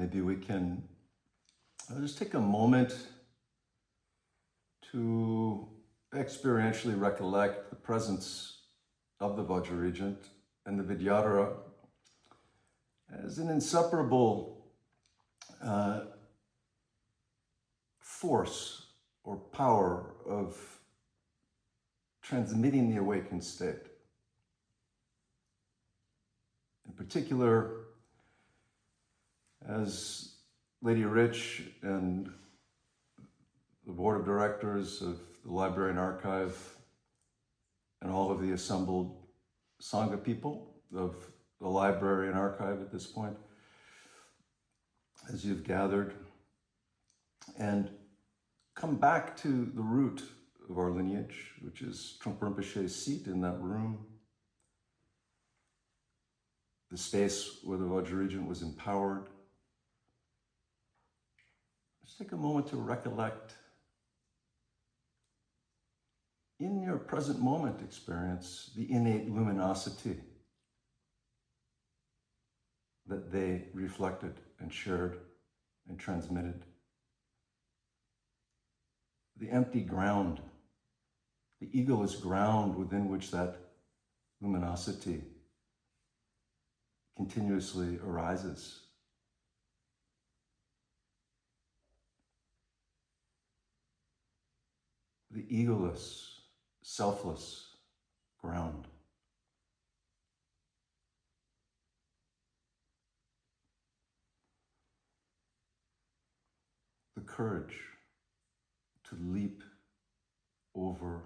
maybe we can just take a moment to experientially recollect the presence of the Vajra Regent and the Vidyadhara as an inseparable force or power of transmitting the awakened state. In particular, as Lady Rich and the board of directors of the Library and Archive and all of the assembled sangha people of the Library and Archive at this point, as you've gathered and come back to the root of our lineage, which is Trungpa Rinpoche's seat in that room, the space where the Vajra Regent was empowered. Let's take a moment to recollect in your present moment experience the innate luminosity that they reflected and shared and transmitted. The empty ground, the egoless ground within which that luminosity continuously arises. The egoless, selfless ground. The courage to leap over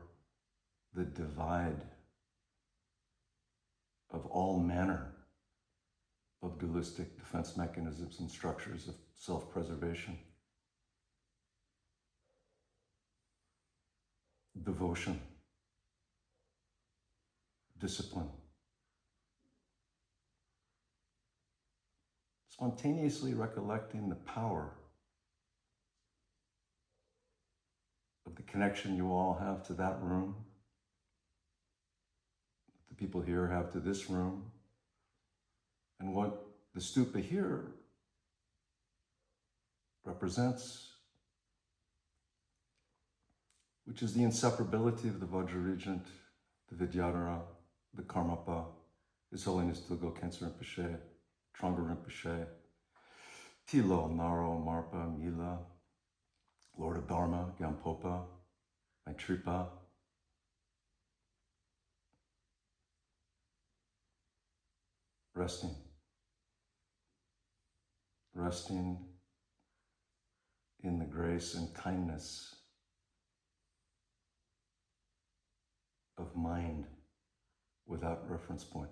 the divide of all manner of dualistic defense mechanisms and structures of self-preservation. Devotion, discipline, spontaneously recollecting the power of the connection you all have to that room, the people here have to this room, and what the stupa here represents, which is the inseparability of the Vajra Regent, the Vidyadhara, the Karmapa, His Holiness Dilgo Khyentse Rinpoche, Trungpa Rinpoche, Tilo, Naro, Marpa, Mila, Lord of Dharma, Gyampopa, Maitripa, resting in the grace and kindness of mind without reference point.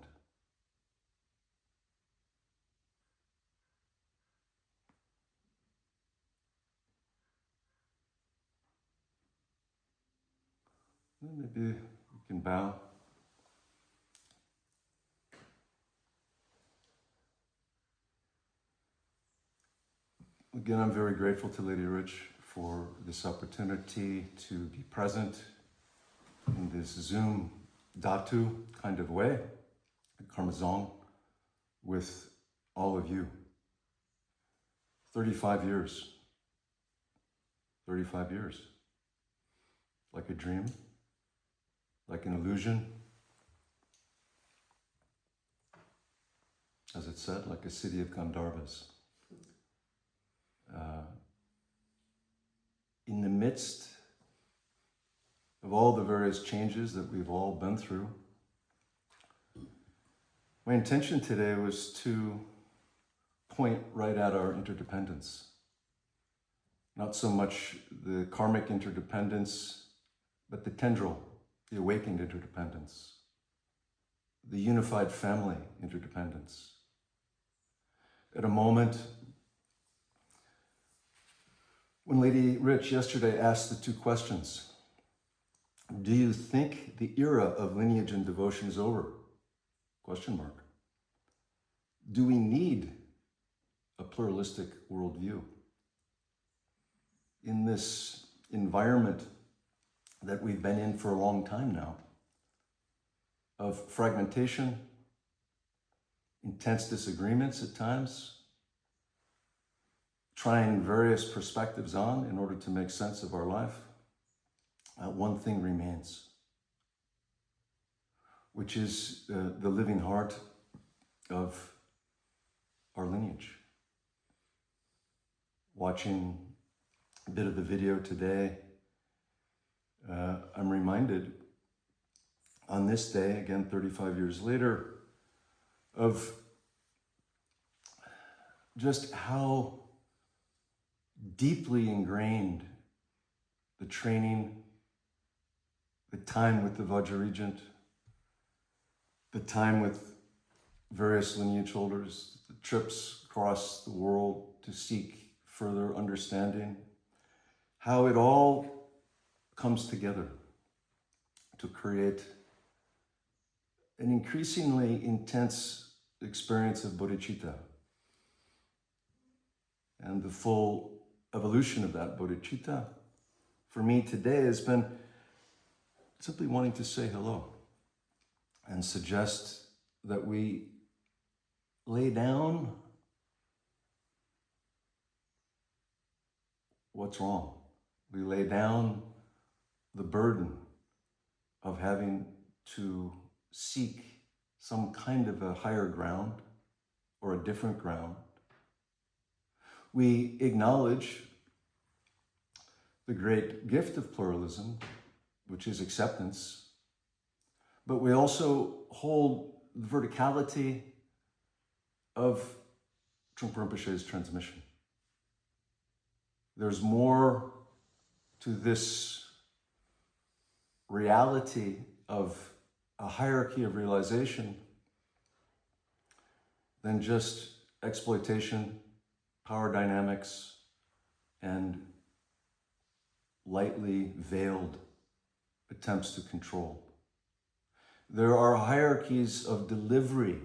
Maybe we can bow. Again, I'm very grateful to Lady Rich for this opportunity to be present in this Zoom Datu kind of way, Karmazong, with all of you. 35 years. 35 years. Like a dream, like an illusion. As it said, like a city of Gandharvas. In the midst of all the various changes that we've all been through, my intention today was to point right at our interdependence. Not so much the karmic interdependence, but the tendril, the awakened interdependence, the unified family interdependence. At a moment when Lady Rich yesterday asked the two questions, do you think the era of lineage and devotion is over? Question mark. Do we need a pluralistic worldview in this environment that we've been in for a long time now of fragmentation, intense disagreements at times, trying various perspectives on in order to make sense of our life, one thing remains, which is the living heart of our lineage. Watching a bit of the video today, I'm reminded on this day, again 35 years later, of just how deeply ingrained the training, the time with the Vajra Regent, the time with various lineage holders, the trips across the world to seek further understanding, how it all comes together to create an increasingly intense experience of bodhicitta. And the full evolution of that bodhicitta, for me today, has been simply wanting to say hello and suggest that we lay down what's wrong. We lay down the burden of having to seek some kind of a higher ground or a different ground. We acknowledge the great gift of pluralism, which is acceptance, but we also hold the verticality of Trungpa Rinpoche's transmission. There's more to this reality of a hierarchy of realization than just exploitation, power dynamics, and lightly veiled attempts to control. There are hierarchies of delivery.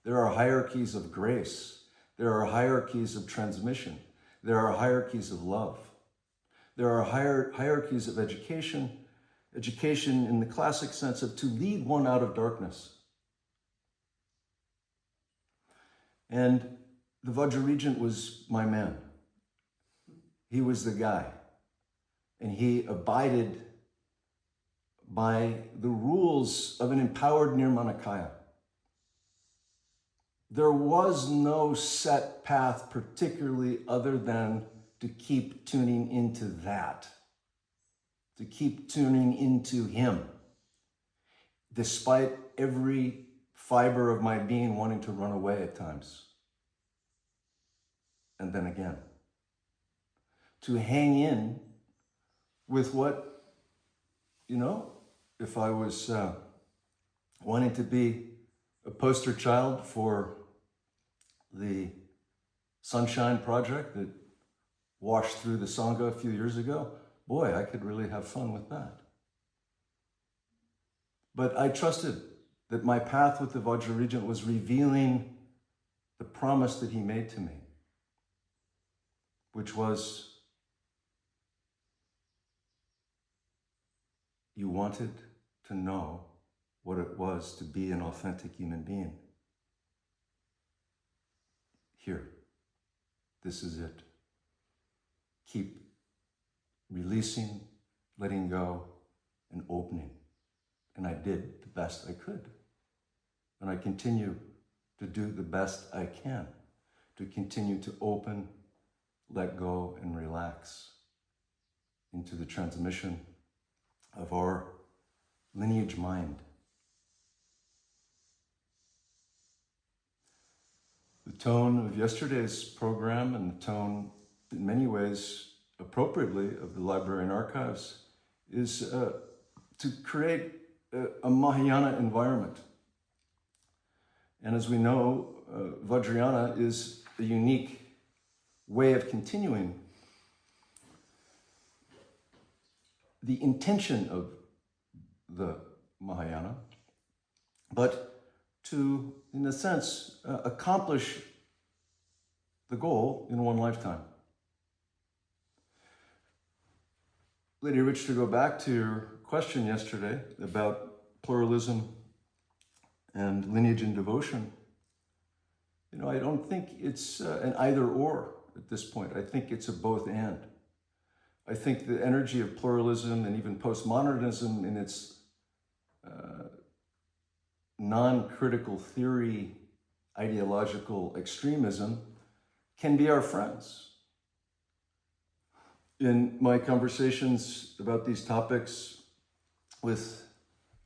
There are hierarchies of grace. There are hierarchies of transmission. There are hierarchies of love. There are hierarchies of education in the classic sense of to lead one out of darkness. And the Vajra Regent was my man. He was the guy. And he abided by the rules of an empowered Nirmanakaya. There was no set path particularly other than to keep tuning into that, to keep tuning into him, despite every fiber of my being wanting to run away at times. And then again, to hang in with what, if I was wanting to be a poster child for the Sunshine Project that washed through the sangha a few years ago, boy, I could really have fun with that. But I trusted that my path with the Vajra Regent was revealing the promise that he made to me, which was, you wanted to know what it was to be an authentic human being. Here, this is it. Keep releasing, letting go, and opening. And I did the best I could. And I continue to do the best I can to continue to open, let go, and relax into the transmission of our lineage mind. The tone of yesterday's program and the tone, in many ways, appropriately, of the Library and Archives is to create a Mahayana environment. And as we know, Vajrayana is a unique way of continuing the intention of the Mahayana, but to, in a sense, accomplish the goal in one lifetime. Lady Rich, to go back to your question yesterday about pluralism and lineage and devotion, I don't think it's an either or. at this point. I think it's a both and. I think the energy of pluralism and even postmodernism in its non-critical theory, ideological extremism can be our friends. In my conversations about these topics with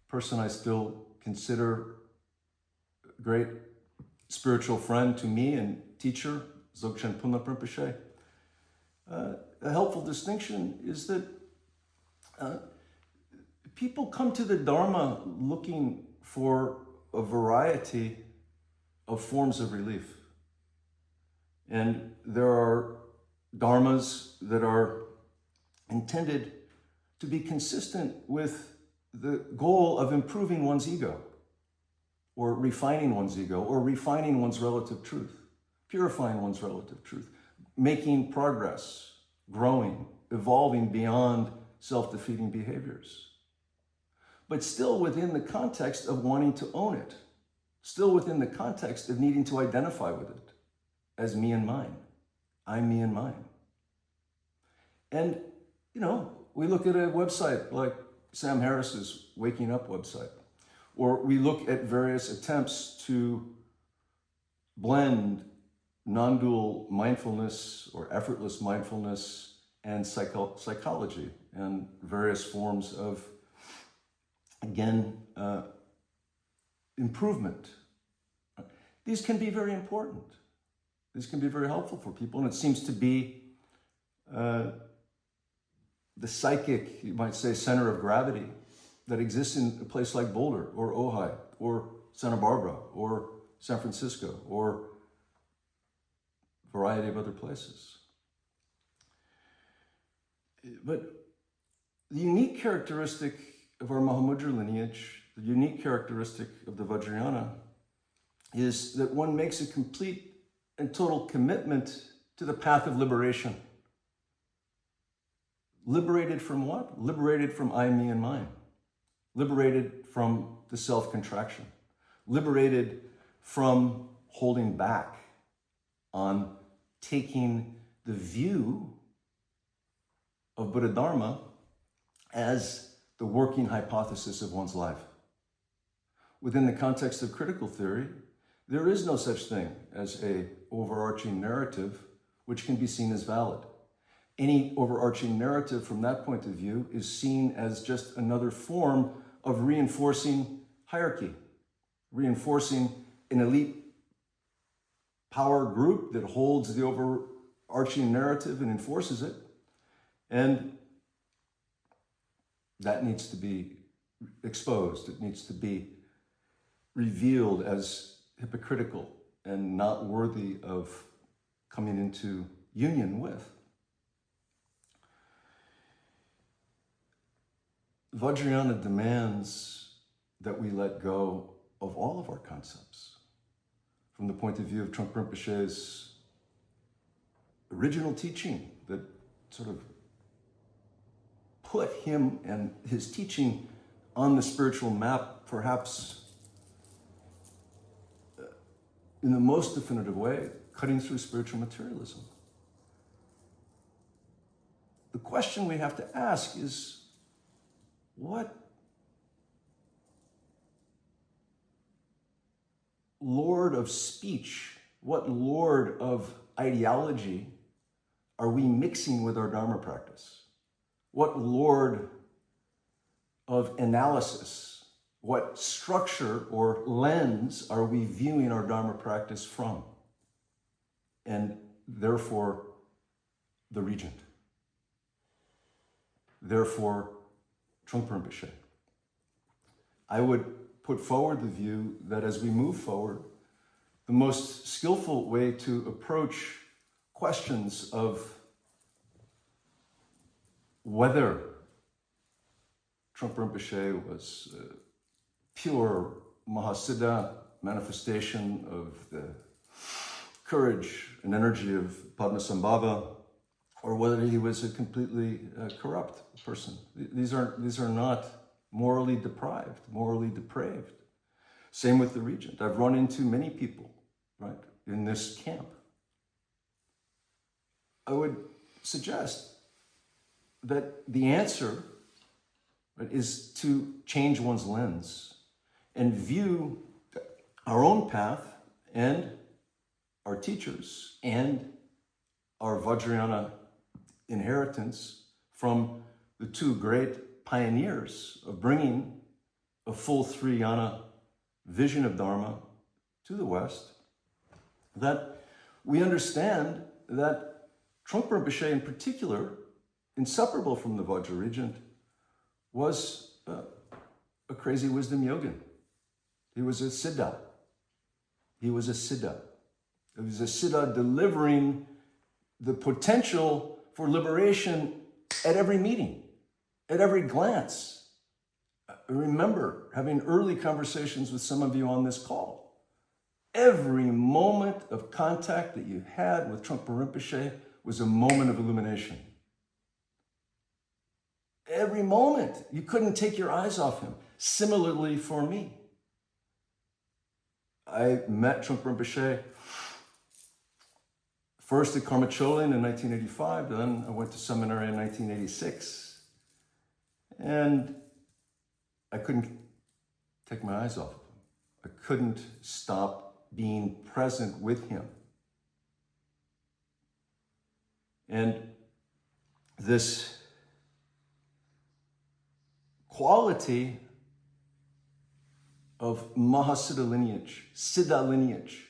a person I still consider a great spiritual friend to me and teacher, Dzogchen Punlap Rinpoche, a helpful distinction is that people come to the Dharma looking for a variety of forms of relief. And there are dharmas that are intended to be consistent with the goal of improving one's ego, or refining one's ego, or refining one's relative truth, purifying one's relative truth, making progress, growing, evolving beyond self-defeating behaviors. But still within the context of wanting to own it, still within the context of needing to identify with it as me and mine. I'm me and mine. And, you know, we look at a website like Sam Harris's Waking Up website, or we look at various attempts to blend non-dual mindfulness or effortless mindfulness and psychology and various forms of, again, improvement. These can be very important. These can be very helpful for people, and it seems to be the psychic, you might say, center of gravity that exists in a place like Boulder or Ojai or Santa Barbara or San Francisco or a variety of other places. But the unique characteristic of our Mahamudra lineage, the unique characteristic of the Vajrayana, is that one makes a complete and total commitment to the path of liberation. Liberated from what? Liberated from I, me, and mine. Liberated from the self-contraction. Liberated from holding back on taking the view of Buddha Dharma as the working hypothesis of one's life. Within the context of critical theory, there is no such thing as an overarching narrative which can be seen as valid. Any overarching narrative from that point of view is seen as just another form of reinforcing hierarchy, reinforcing an elite power group that holds the overarching narrative and enforces it. And that needs to be exposed. It needs to be revealed as hypocritical and not worthy of coming into union with. Vajrayana demands that we let go of all of our concepts. From the point of view of Trungpa Rinpoche's original teaching that sort of put him and his teaching on the spiritual map, perhaps in the most definitive way, cutting through spiritual materialism. The question we have to ask is, what lord of speech, what lord of ideology are we mixing with our Dharma practice? What lord of analysis, what structure or lens are we viewing our Dharma practice from? And therefore, the Regent. Therefore, Trungpa Rinpoche. I would put forward the view that as we move forward, the most skillful way to approach questions of whether Trungpa Rinpoche was a pure Mahasiddha manifestation of the courage and energy of Padmasambhava, or whether he was a completely corrupt person. These are not morally deprived, morally depraved. Same with the Regent. I've run into many people, right, in this camp I would suggest that the answer, right, is to change one's lens and view our own path and our teachers and our Vajrayana inheritance from the two great pioneers of bringing a full three yana vision of Dharma to the West, that we understand that Trungpa Rinpoche in particular, inseparable from the Vajra Regent, was a crazy wisdom yogin. He was a siddha. He was a siddha. He was a siddha delivering the potential for liberation at every meeting, at every glance. I remember having early conversations with some of you on this call. Every moment of contact that you had with Trungpa Rinpoche was a moment of illumination. Every moment, you couldn't take your eyes off him. Similarly for me. I met Trungpa Rinpoche first at Karma Cholin in 1985, then I went to seminary in 1986. And I couldn't take my eyes off of him. I couldn't stop being present with him. And this quality of Mahasiddha lineage, Siddha lineage.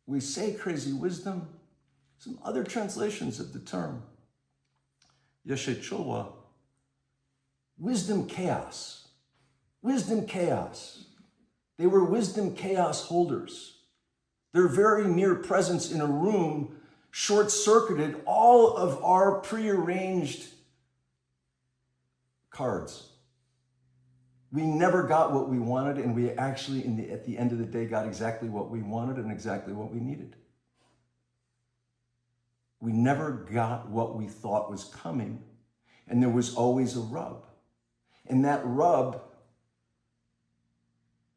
We say crazy wisdom, some other translations of the term, Yeshe Chulwa, wisdom chaos. Wisdom chaos. They were wisdom chaos holders. Their very mere presence in a room short-circuited all of our prearranged cards. We never got what we wanted, and we actually, at the end of the day, got exactly what we wanted and exactly what we needed. We never got what we thought was coming, and there was always a rub. And that rub,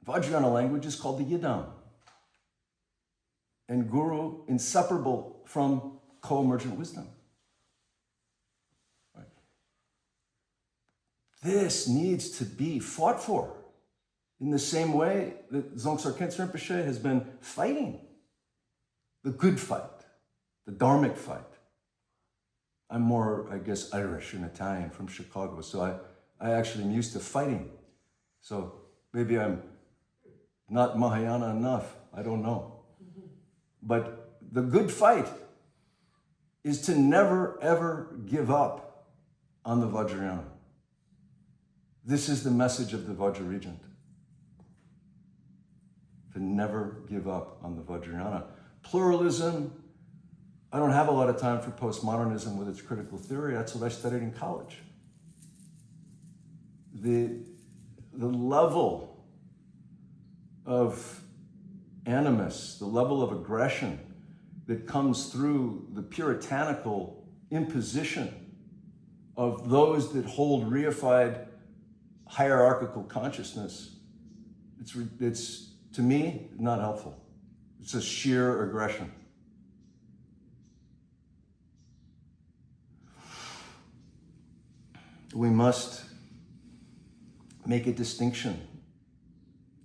Vajrayana language, is called the yidam. And Guru, inseparable from co-emergent wisdom. Right? This needs to be fought for in the same way that Dzongtsar Khyentse Rinpoche has been fighting the good fight, the dharmic fight. I'm more, I guess, Irish and Italian from Chicago, so I actually am used to fighting. So maybe I'm not Mahayana enough, I don't know. But the good fight is to never, ever give up on the Vajrayana. This is the message of the Vajra Regent. To never give up on the Vajrayana. Pluralism, I don't have a lot of time for postmodernism with its critical theory. That's what I studied in college. The level of animus, the level of aggression that comes through the puritanical imposition of those that hold reified hierarchical consciousness, it's to me, not helpful. It's a sheer aggression. We must make a distinction,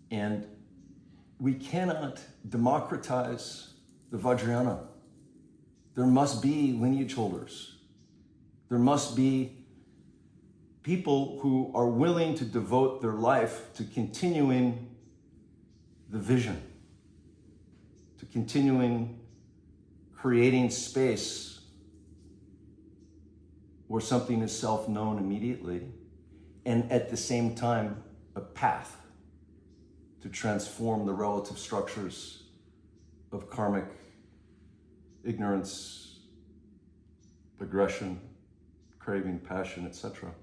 and we cannot democratize the Vajrayana. There must be lineage holders. There must be people who are willing to devote their life to continuing the vision, to continuing creating space where something is self-known immediately, and at the same time, a path to transform the relative structures of karmic ignorance, aggression, craving, passion, etc.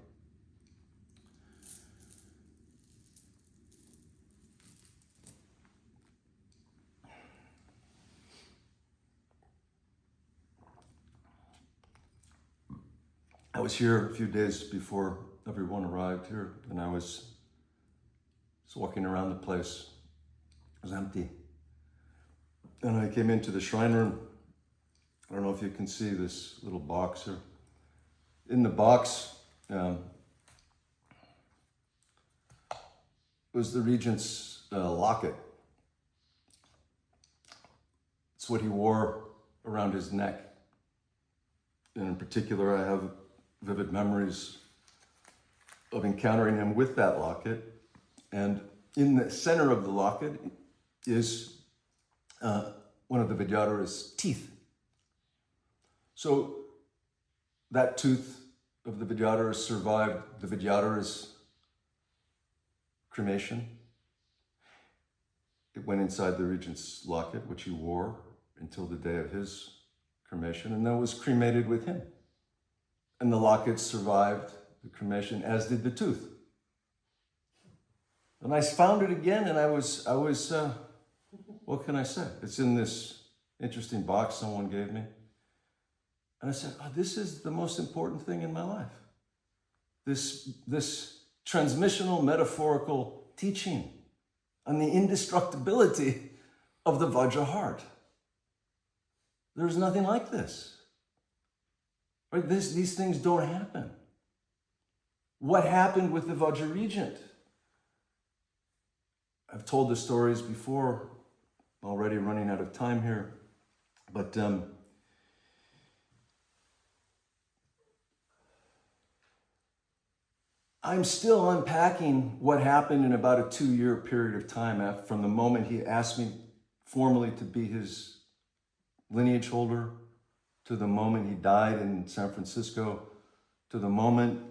I was here a few days before everyone arrived here, and I was walking around the place. It was empty. And I came into the shrine room, I don't know if you can see this little box here. In the box was the Regent's locket. It's what he wore around his neck. And in particular, I have vivid memories of encountering him with that locket. And in the center of the locket is one of the Vajra's teeth. So that tooth of the Vajra survived the Vajra's cremation. It went inside the Regent's locket, which he wore until the day of his cremation, and then was cremated with him. And the locket survived the cremation, as did the tooth. And I found it again, and I was what can I say? It's in this interesting box someone gave me. And I said, oh, this is the most important thing in my life. This transmissional metaphorical teaching on the indestructibility of the Vajra heart. There's nothing like this. Right? These things don't happen. What happened with the Vajra Regent? I've told the stories before, already running out of time here, but I'm still unpacking what happened in about a 2-year period of time from the moment he asked me formally to be his lineage holder, to the moment he died in San Francisco, to the moment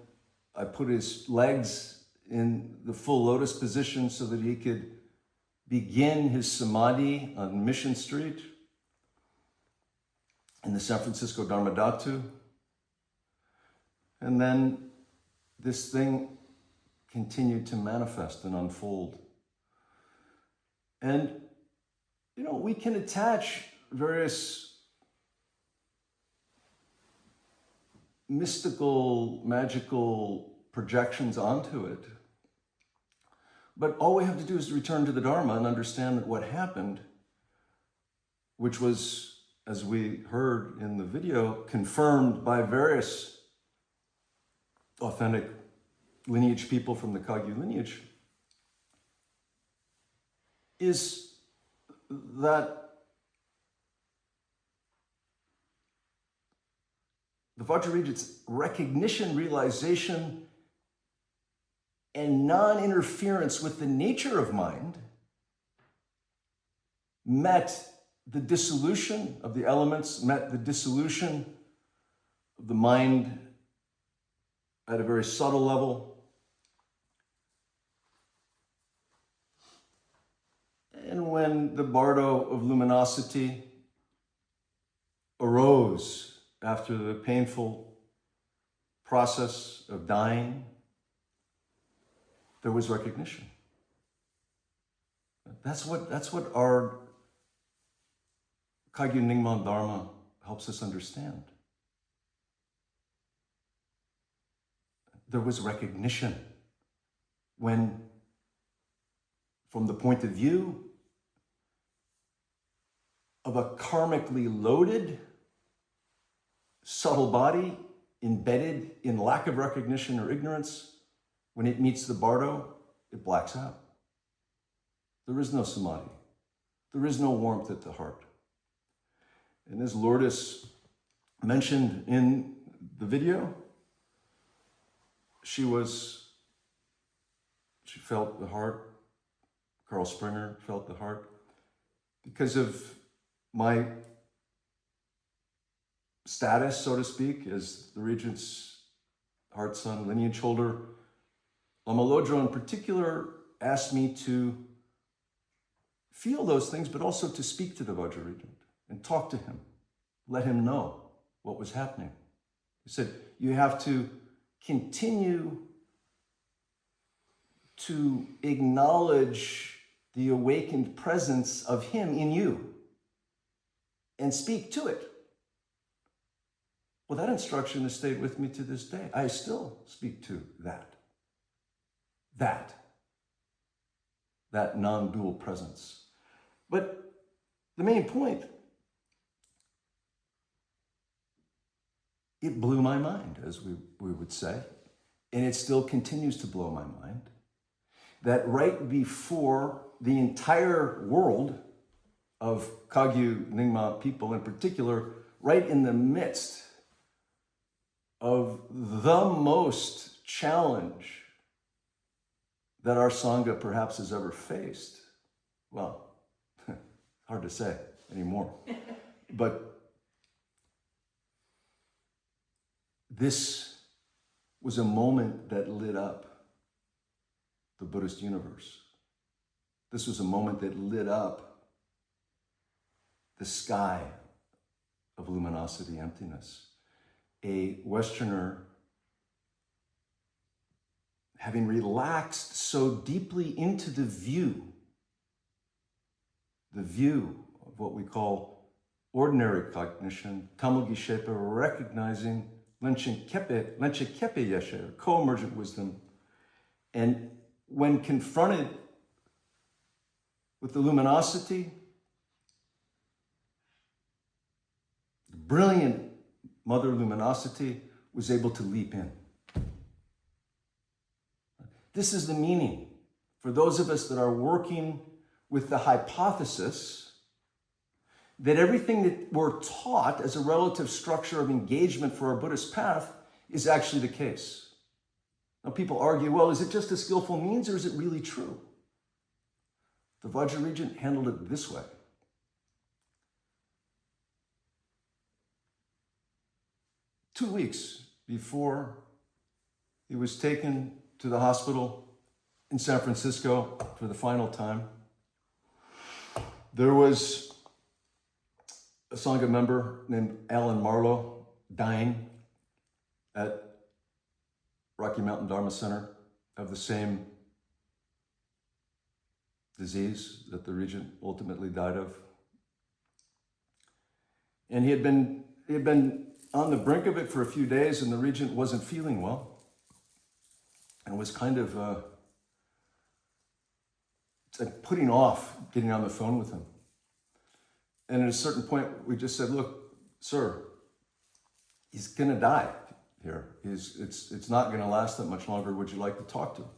I put his legs in the full lotus position so that he could begin his samadhi on Mission Street in the San Francisco Dharmadhatu. And then this thing continued to manifest and unfold. And, we can attach various mystical, magical projections onto it. But all we have to do is return to the Dharma and understand that what happened, which was, as we heard in the video, confirmed by various authentic lineage people from the Kagyu lineage, is that the Vajra Regent's recognition, realization, and non-interference with the nature of mind met the dissolution of the elements, met the dissolution of the mind at a very subtle level. And when the bardo of luminosity arose after the painful process of dying, there was recognition. That's what our Kagyu Nyingma Dharma helps us understand. There was recognition when, from the point of view of a karmically loaded, subtle body embedded in lack of recognition or ignorance, when it meets the bardo, it blacks out. There is no samadhi. There is no warmth at the heart. And as Lourdes mentioned in the video, she felt the heart. Carl Springer felt the heart. Because of my status, so to speak, as the Regent's heart son, lineage holder, Lama Lodro in particular asked me to feel those things, but also to speak to the Vajra Regent and talk to him, let him know what was happening. He said, you have to continue to acknowledge the awakened presence of him in you and speak to it. Well, that instruction has stayed with me to this day. I still speak to that non-dual presence. But the main point it blew my mind, as we would say, and it still continues to blow my mind, that right before the entire world of Kagyu Nyingma people in particular, right in the midst of the most challenge that our sangha perhaps has ever faced. Well, hard to say anymore. But this was a moment that lit up the Buddhist universe. This was a moment that lit up the sky of luminosity, emptiness. A Westerner having relaxed so deeply into the view of what we call ordinary cognition, Tamugi Shepa, recognizing Lenchen Kepe Yeshe, co-emergent wisdom. And when confronted with the luminosity, the brilliant Mother Luminosity was able to leap in. This is the meaning for those of us that are working with the hypothesis that everything that we're taught as a relative structure of engagement for our Buddhist path is actually the case. Now people argue, well, is it just a skillful means or is it really true? The Vajra Regent handled it this way. 2 weeks before he was taken to the hospital in San Francisco for the final time, there was a Sangha member named Alan Marlowe dying at Rocky Mountain Dharma Center of the same disease that the Regent ultimately died of. And he had been on the brink of it for a few days, and the Regent wasn't feeling well and was kind of like putting off getting on the phone with him. And at a certain point, we just said, look, sir, he's gonna die here. It's not gonna last that much longer. Would you like to talk to him?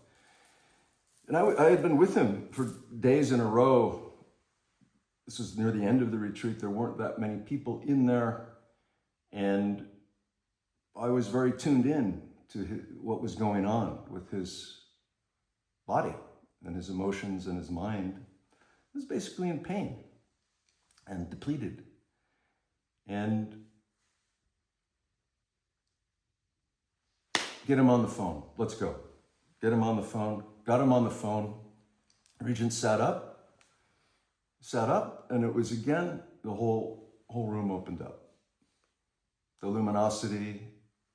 And I had been with him for days in a row. This was near the end of the retreat. There weren't that many people in there. And I was very tuned in to what was going on with his body and his emotions and his mind. He was basically in pain and depleted. And get him on the phone. Let's go. Get him on the phone. Got him on the phone. Regent sat up, and it was again, the whole room opened up. The luminosity,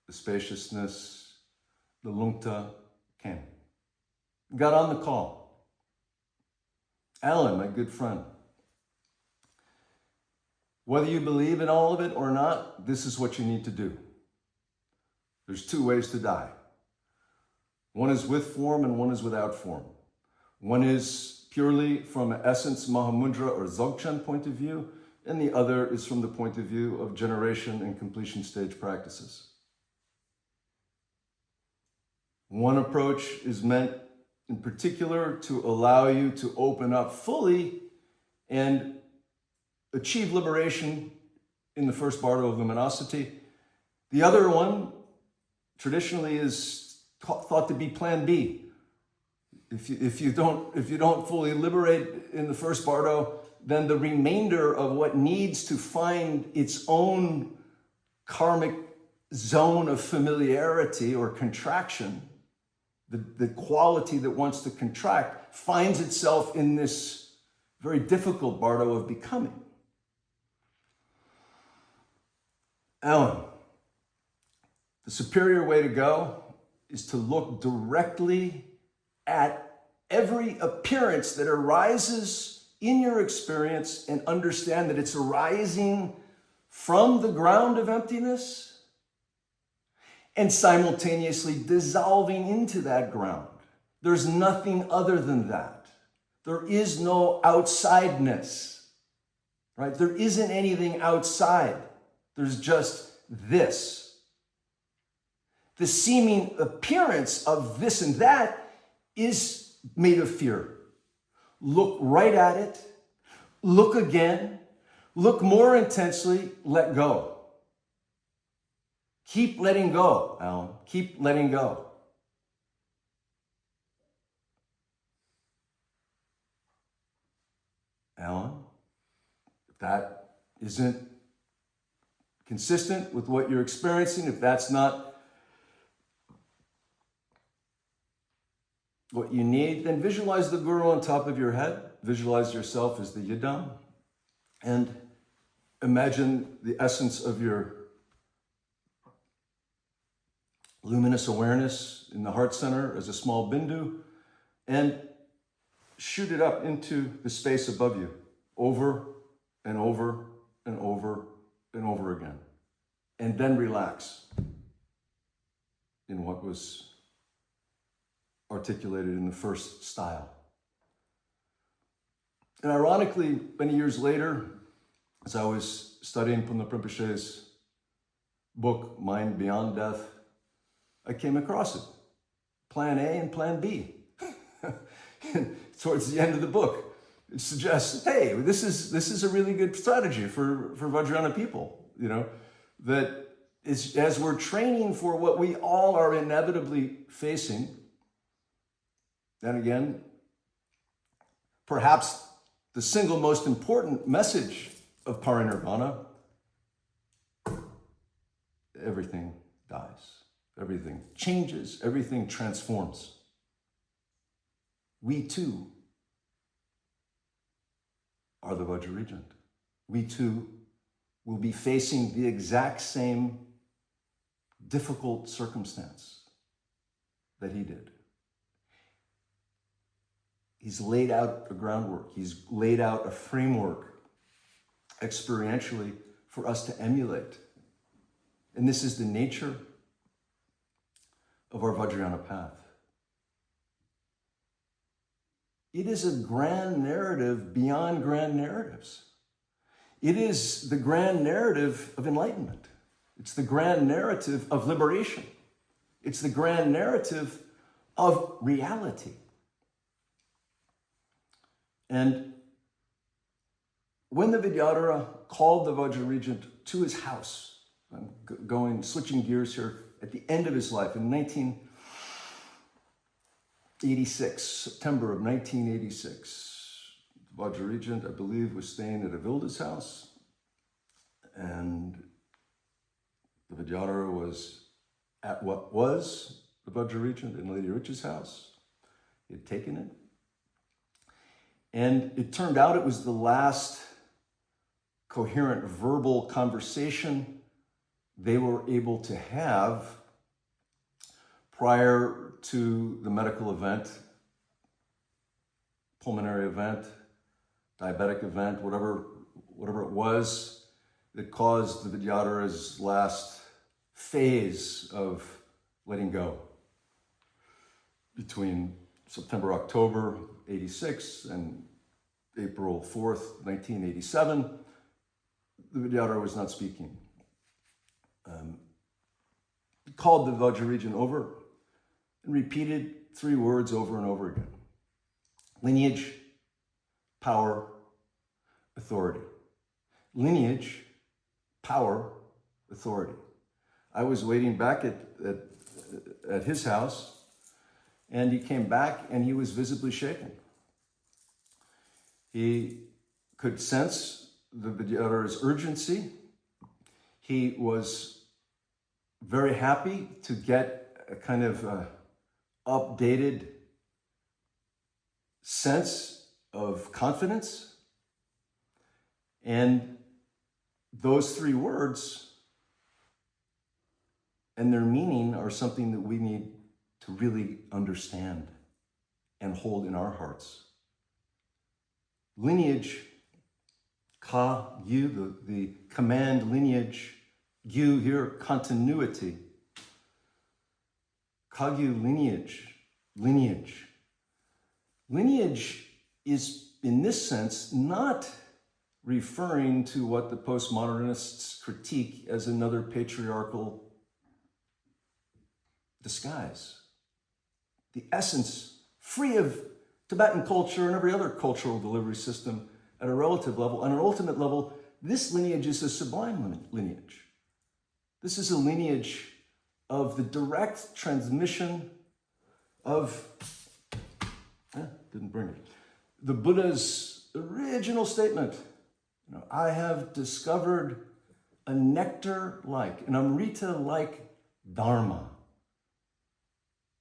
the spaciousness, the lungta came. Got on the call. Alan, my good friend, whether you believe in all of it or not, this is what you need to do. There's 2 ways to die. One is with form and one is without form. One is purely from an essence Mahamudra or Dzogchen point of view, and the other is from the point of view of generation and completion stage practices. One approach is meant in particular to allow you to open up fully and achieve liberation in the first bardo of luminosity. The other one traditionally is thought to be plan B. If you don't fully liberate in the first bardo, then the remainder of what needs to find its own karmic zone of familiarity or contraction, the quality that wants to contract, finds itself in this very difficult bardo of becoming. Alan, the superior way to go is to look directly at every appearance that arises in your experience and understand that it's arising from the ground of emptiness and simultaneously dissolving into that ground. There's nothing other than that. There is no outsideness, right? There isn't anything outside. There's just this. The seeming appearance of this and that is made of fear. Look right at it. Look again. Look more intensely. Let go. Keep letting go, Alan. Keep letting go. Alan, if that isn't consistent with what you're experiencing, if that's not what you need, then visualize the guru on top of your head. Visualize yourself as the yidam. And imagine the essence of your luminous awareness in the heart center as a small bindu, and shoot it up into the space above you, over and over and over and over again. And then relax in what was articulated in the first style. And ironically, many years later, as I was studying Punna Rinpoche's book, Mind Beyond Death, I came across it. Plan A and Plan B. And towards the end of the book, it suggests, hey, this is a really good strategy for Vajrayana people, that is, as we're training for what we all are inevitably facing, and again, perhaps the single most important message of Parinirvana, everything dies, everything changes, everything transforms. We too are the Vajra Regent. We too will be facing the exact same difficult circumstance that he did. He's laid out a groundwork. He's laid out a framework experientially for us to emulate. And this is the nature of our Vajrayana path. It is a grand narrative beyond grand narratives. It is the grand narrative of enlightenment. It's the grand narrative of liberation. It's the grand narrative of reality. And when the Vidyadhara called the Vajra Regent to his house, I'm switching gears here, at the end of his life in 1986, September of 1986, the Vajra Regent, I believe, was staying at Avilda's house, and the Vidyadhara was at what was the Vajra Regent in Lady Rich's house. He had taken it. And it turned out it was the last coherent verbal conversation they were able to have prior to the medical event, pulmonary event, diabetic event, whatever it was that caused the Vidyadhara's last phase of letting go between September, October 86 and April 4th, 1987, the Vidyadhara was not speaking. He called the Vajra Regent over and repeated 3 words over and over again. Lineage, power, authority. Lineage, power, authority. I was waiting back at his house, and he came back and he was visibly shaken. He could sense the Vidyadhara's urgency. He was very happy to get a kind of updated sense of confidence. And those 3 words and their meaning are something that we need to really understand and hold in our hearts. Lineage, ka, yu, the command lineage, yu here, continuity. Kagyu, lineage. Lineage is, in this sense, not referring to what the postmodernists critique as another patriarchal disguise. The essence, free of Tibetan culture and every other cultural delivery system at a relative level. On an ultimate level, this lineage is a sublime lineage. This is a lineage of the direct transmission of, didn't bring it, the Buddha's original statement. I have discovered a nectar-like, an Amrita-like Dharma,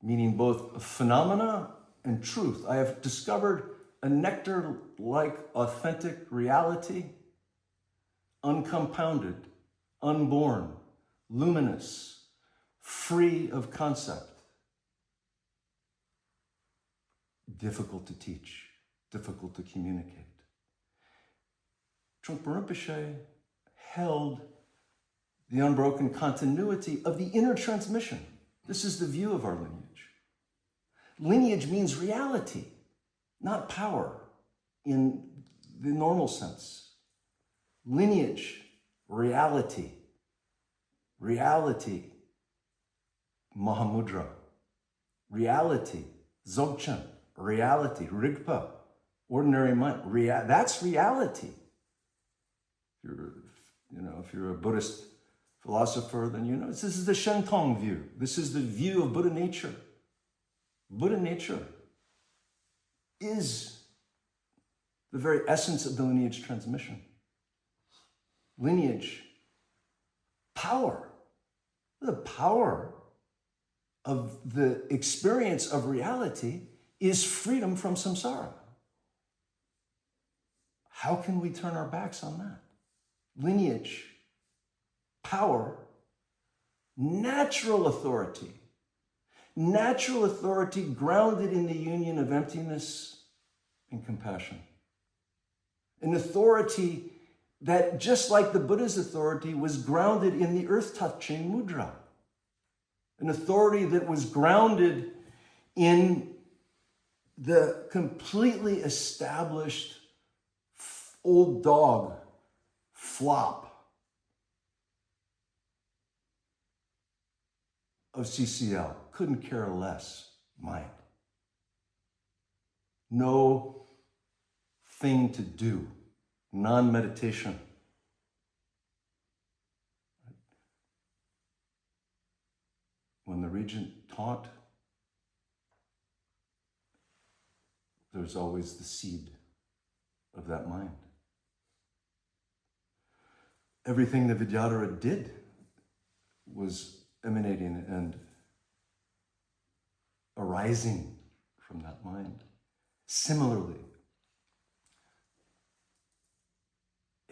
meaning both phenomena and truth. I have discovered a nectar-like authentic reality, uncompounded, unborn, luminous, free of concept. Difficult to teach, difficult to communicate. Trungpa Rinpoche held the unbroken continuity of the inner transmission. This is the view of our lineage. Lineage means reality, not power in the normal sense. Lineage, reality. Reality, Mahamudra. Reality, Dzogchen. Reality, Rigpa, ordinary mind. That's reality. If you're a Buddhist philosopher, then you know this is the Shentong view. This is the view of Buddha nature. Buddha nature is the very essence of the lineage transmission. Lineage, power. The power of the experience of reality is freedom from samsara. How can we turn our backs on that? Lineage, power, natural authority. Natural authority grounded in the union of emptiness and compassion. An authority that, just like the Buddha's authority, was grounded in the earth-touching mudra. An authority that was grounded in the completely established old dog flop of CCL. Couldn't care less mind. No thing to do. Non-meditation. When the Regent taught, there's always the seed of that mind. Everything that Vidyadhara did was emanating and arising from that mind. Similarly,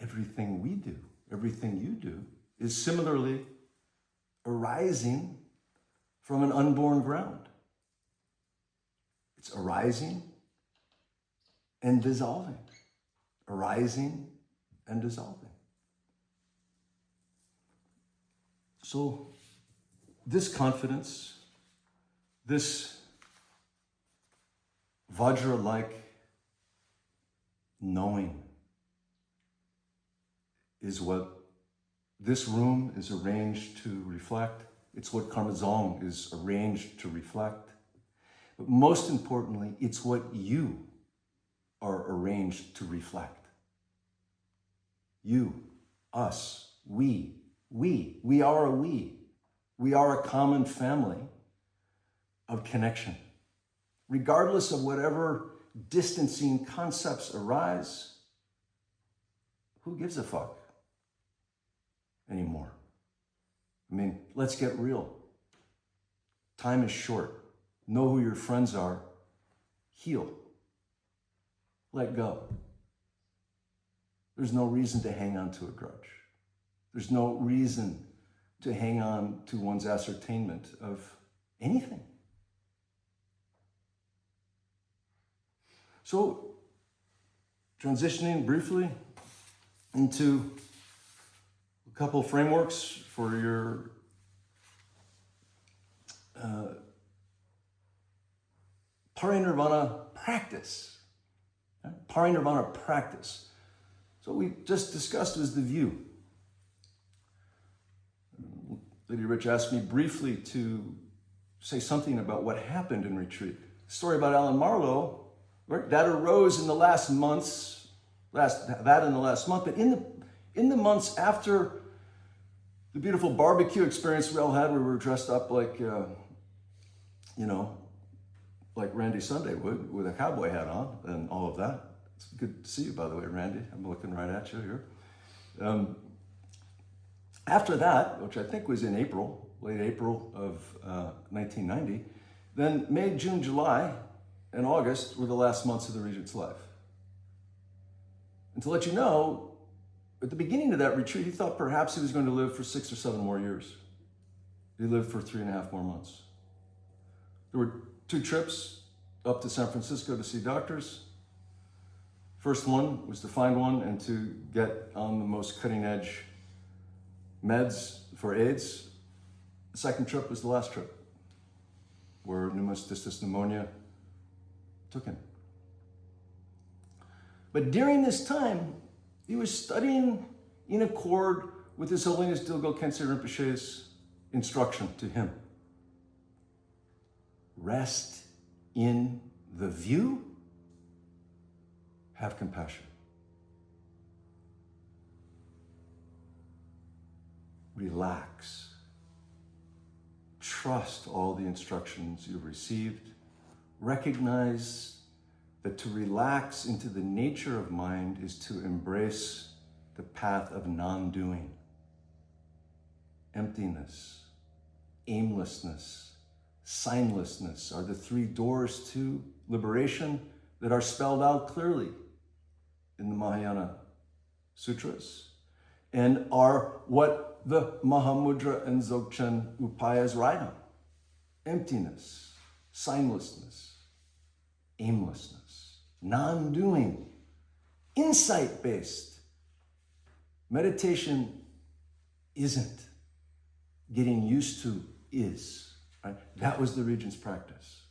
everything we do, everything you do, is similarly arising from an unborn ground. It's arising and dissolving, arising and dissolving. So this confidence, this Vajra-like knowing is what this room is arranged to reflect. It's what Karma Dzong is arranged to reflect. But most importantly, it's what you are arranged to reflect. You, us, we are a we. We are a common family of connection. Regardless of whatever distancing concepts arise, who gives a fuck anymore? I mean, let's get real. Time is short. Know who your friends are. Heal. Let go. There's no reason to hang on to a grudge. There's no reason to hang on to one's ascertainment of anything. So, transitioning briefly into a couple of frameworks for your Parinirvana practice. Parinirvana practice. So what we just discussed was the view. Lady Rich asked me briefly to say something about what happened in retreat. The story about Alan Marlowe, right, that arose in the last months, but in the months after the beautiful barbecue experience we all had, where we were dressed up like, like Randy Sunday would, with a cowboy hat on and all of that. It's good to see you, by the way, Randy. I'm looking right at you here. After that, which I think was in April, late April of 1990, then May, June, July, and August were the last months of the Regent's life. And to let you know, at the beginning of that retreat, he thought perhaps he was going to live for 6 or 7 more years. He lived for 3.5 more months. There were 2 trips up to San Francisco to see doctors. First one was to find one and to get on the most cutting edge meds for AIDS. The second trip was the last trip, where pneumocystis pneumonia took him. But during this time, he was studying in accord with His Holiness Dilgo Khyentse Rinpoche's instruction to him. Rest in the view, have compassion. Relax. Trust all the instructions you've received. Recognize that to relax into the nature of mind is to embrace the path of non-doing. Emptiness, aimlessness, signlessness are the 3 doors to liberation that are spelled out clearly in the Mahayana Sutras and are what the Mahamudra and Dzogchen Upayas write on. Emptiness, signlessness, aimlessness, non-doing, insight-based. Meditation isn't. Getting used to is. Right? That was the Regent's practice.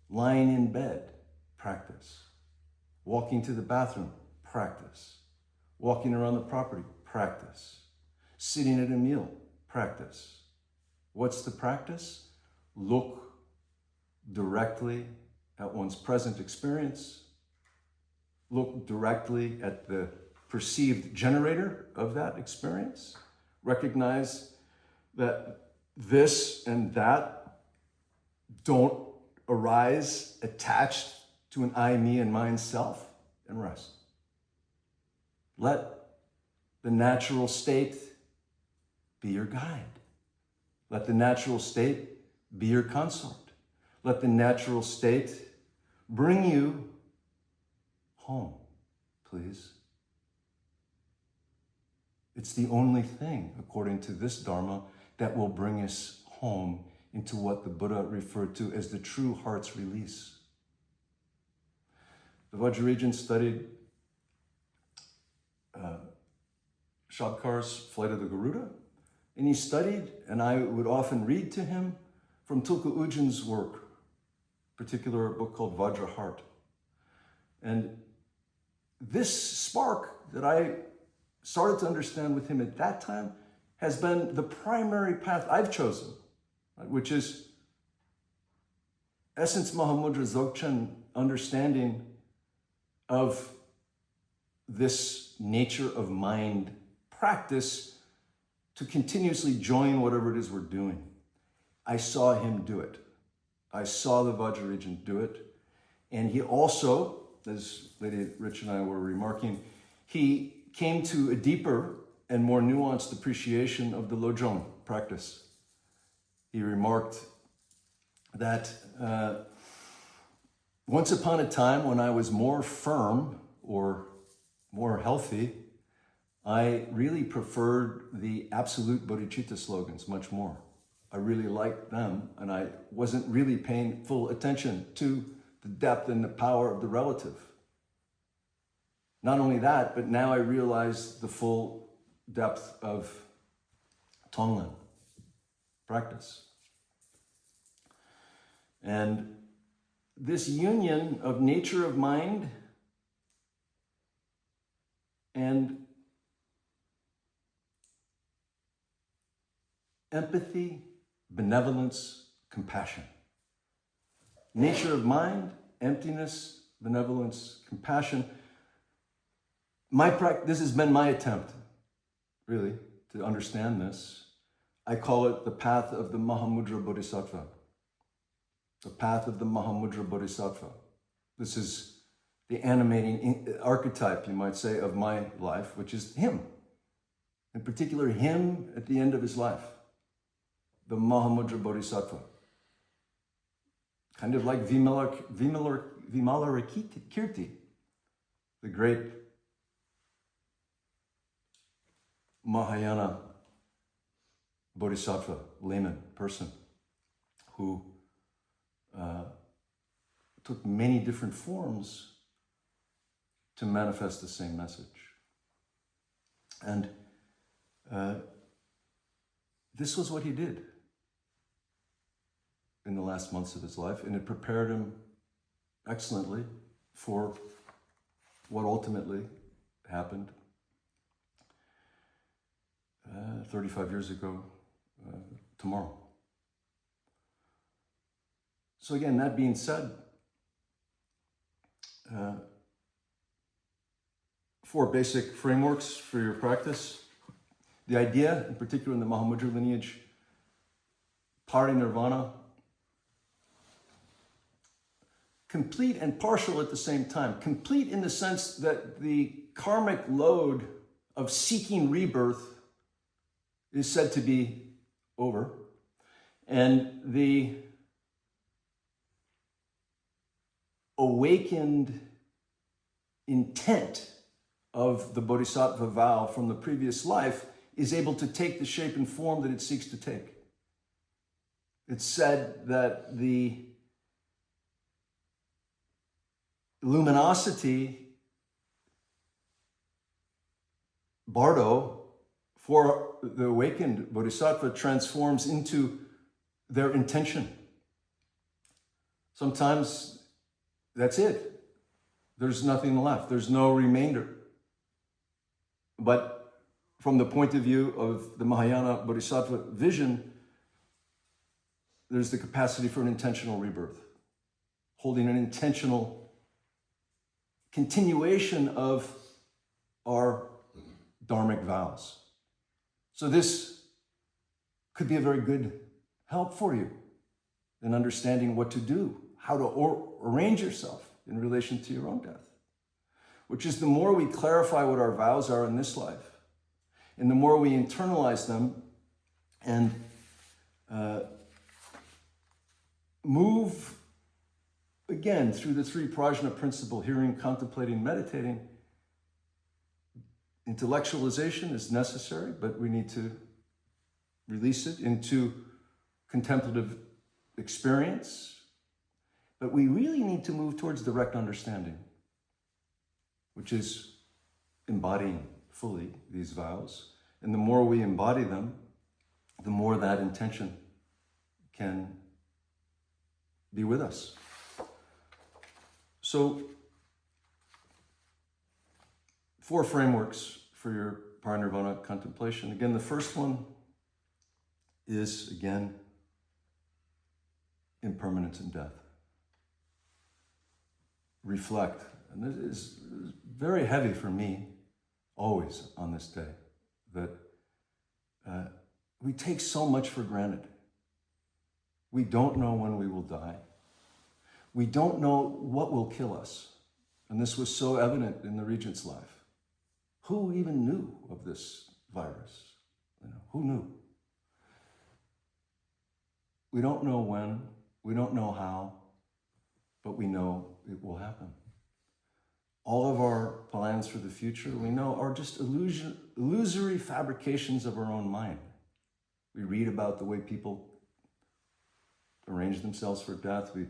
Lying in bed, practice. Walking to the bathroom, practice. Walking around the property, practice. Sitting at a meal, practice. What's the practice? Look directly at one's present experience. Look directly at the perceived generator of that experience. Recognize that this and that don't arise attached to an I, me, and mine self, and rest. Let the natural state be your guide. Let the natural state be your consort. Let the natural state bring you home, please. It's the only thing, according to this Dharma, that will bring us home into what the Buddha referred to as the true heart's release. The Vajra Regent studied Shabkar's Flight of the Garuda, and he studied, and I would often read to him from Tulku Ujin's work, particular book called Vajra Heart. And this spark that I started to understand with him at that time has been the primary path I've chosen, right, which is Essence Mahamudra Dzogchen understanding of this nature of mind practice to continuously join whatever it is we're doing. I saw him do it. I saw the Vajra Regent do it. And he also, as Lady Rich and I were remarking, he came to a deeper and more nuanced appreciation of the Lojong practice. He remarked that once upon a time when I was more firm or more healthy, I really preferred the absolute bodhicitta slogans much more. I really liked them, and I wasn't really paying full attention to the depth and the power of the relative. Not only that, but now I realize the full depth of Tonglen practice. And this union of nature of mind and empathy, benevolence, compassion. Nature of mind, emptiness, benevolence, compassion. This has been my attempt, really, to understand this. I call it the path of the Mahamudra Bodhisattva. The path of the Mahamudra Bodhisattva. This is the animating archetype, you might say, of my life, which is him. In particular, him at the end of his life. The Mahamudra Bodhisattva. Kind of like Vimalarikirti, the great Mahayana Bodhisattva, layman person, who took many different forms to manifest the same message. And this was what he did in the last months of his life, and it prepared him excellently for what ultimately happened 35 years ago tomorrow. So again, that being said, 4 basic frameworks for your practice. The idea, in particular in the Mahamudra lineage, Parinirvana, complete and partial at the same time. Complete in the sense that the karmic load of seeking rebirth is said to be over, and the awakened intent of the Bodhisattva vow from the previous life is able to take the shape and form that it seeks to take. It's said that the luminosity, bardo, for the awakened Bodhisattva transforms into their intention. Sometimes that's it. There's nothing left. There's no remainder. But from the point of view of the Mahayana Bodhisattva vision, there's the capacity for an intentional rebirth, holding an intentional continuation of our dharmic vows. So this could be a very good help for you in understanding what to do, how to arrange yourself in relation to your own death, which is the more we clarify what our vows are in this life, and the more we internalize them and move again through the 3 prajna principle, hearing, contemplating, meditating. Intellectualization is necessary, but we need to release it into contemplative experience. But we really need to move towards direct understanding, which is embodying fully these vows. And the more we embody them, the more that intention can be with us. So, 4 frameworks for your Parinirvana contemplation. Again, the first one is, again, impermanence and death. Reflect. And this is very heavy for me, always on this day, that we take so much for granted. We don't know when we will die. We don't know what will kill us. And this was so evident in the Regent's life. Who even knew of this virus? Who knew? We don't know when, we don't know how, but we know it will happen. All of our plans for the future, we know, are just illusory fabrications of our own mind. We read about the way people arrange themselves for death. We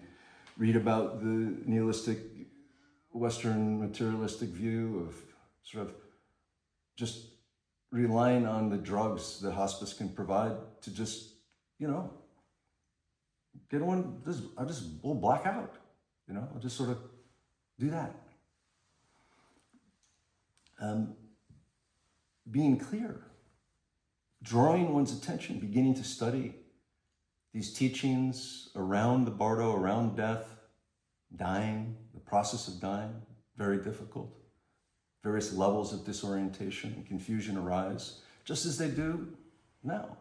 read about the nihilistic, Western materialistic view of sort of just relying on the drugs that hospice can provide to just, get one, we'll black out, I'll just sort of do that. Being clear, drawing one's attention, beginning to study These teachings around the bardo, around death, dying, the process of dying, very difficult. Various levels of disorientation and confusion arise, just as they do now.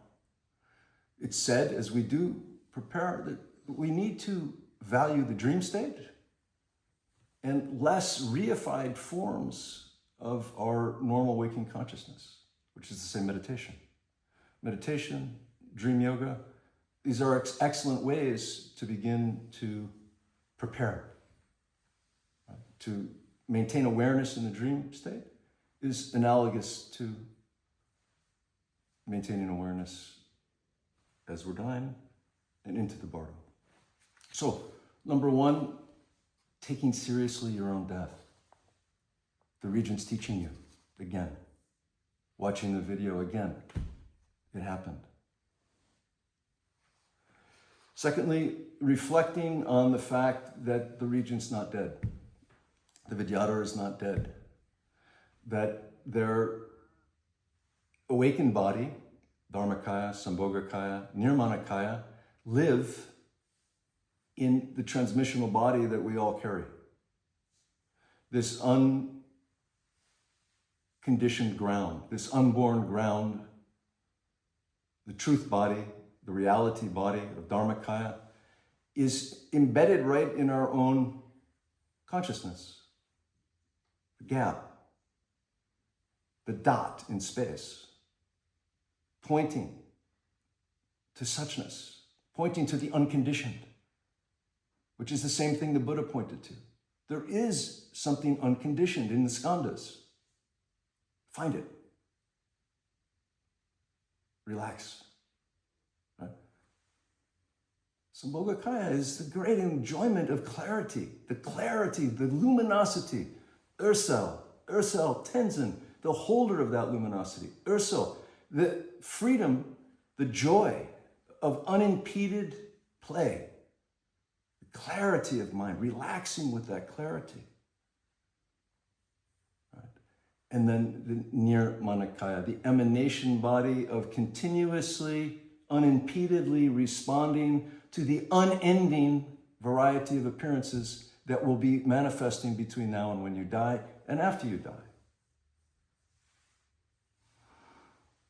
It's said, as we do prepare, that we need to value the dream state and less reified forms of our normal waking consciousness, which is to say meditation. Meditation, dream yoga, these are excellent ways to begin to prepare. Right? To maintain awareness in the dream state is analogous to maintaining awareness as we're dying and into the bardo. So, number one, taking seriously your own death. The Regent's teaching you again. Watching the video again. It happened. Secondly, reflecting on the fact that the Regent's not dead. The Vidyadhara is not dead. That their awakened body, Dharmakaya, Sambhogakaya, Nirmanakaya, live in the transmissional body that we all carry. This unconditioned ground, this unborn ground, the truth body, the reality body of Dharmakaya, is embedded right in our own consciousness. The gap, the dot in space, pointing to suchness, pointing to the unconditioned, which is the same thing the Buddha pointed to. There is something unconditioned in the skandhas. Find it. Relax. Right? Sambhogakaya is the great enjoyment of clarity, the luminosity. Ösel, Tendzin, the holder of that luminosity. Ösel, the freedom, the joy of unimpeded play. The clarity of mind, relaxing with that clarity. Right? And then the Nirmanakaya, the emanation body of continuously, unimpededly responding to the unending variety of appearances that will be manifesting between now and when you die and after you die.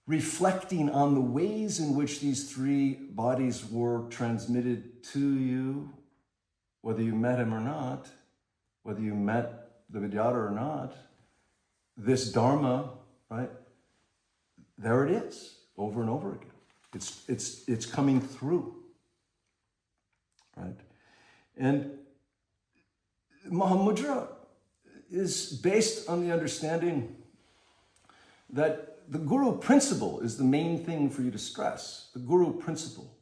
Reflecting on the ways in which these three bodies were transmitted to you, whether you met him or not, whether you met the Vidyadhara or not, this Dharma, right? There it is, over and over again. It's coming through, right? And Mahamudra is based on the understanding that the Guru principle is the main thing for you to stress. The Guru principle.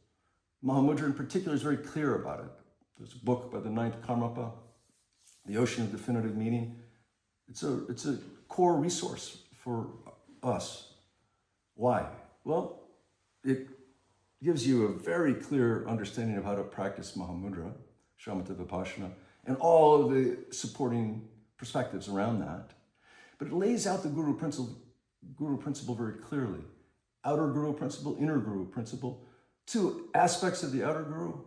Mahamudra in particular is very clear about it. There's a book by the ninth Karmapa, The Ocean of Definitive Meaning. It's a core resource for us. Why? Well, it gives you a very clear understanding of how to practice Mahamudra, Shamatha Vipassana, and all of the supporting perspectives around that. But it lays out the Guru principle very clearly. Outer Guru principle, inner Guru principle. Two aspects of the outer Guru,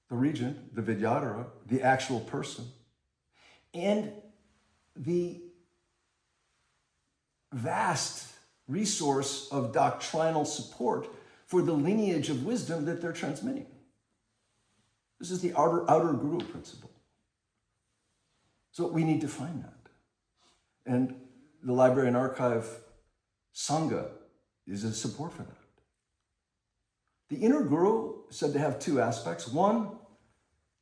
the Regent, the Vidyadhara, the actual person, and the vast resource of doctrinal support for the lineage of wisdom that they're transmitting. This is the outer Guru principle. So we need to find that. And the Library and Archive Sangha is a support for that. The inner Guru is said to have two aspects. One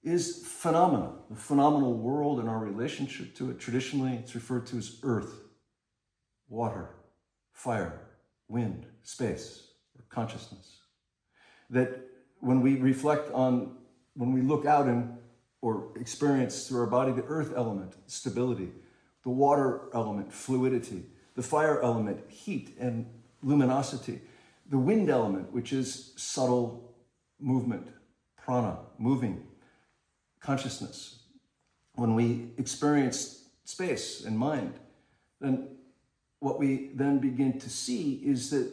is phenomena, the phenomenal world and our relationship to it. Traditionally, it's referred to as earth, water, fire, wind, space, or consciousness. That when we reflect on, when we look out or experience through our body the earth element, stability, the water element, fluidity, the fire element, heat and luminosity, the wind element, which is subtle movement, prana, moving, consciousness. When we experience space and mind, then what we then begin to see is that,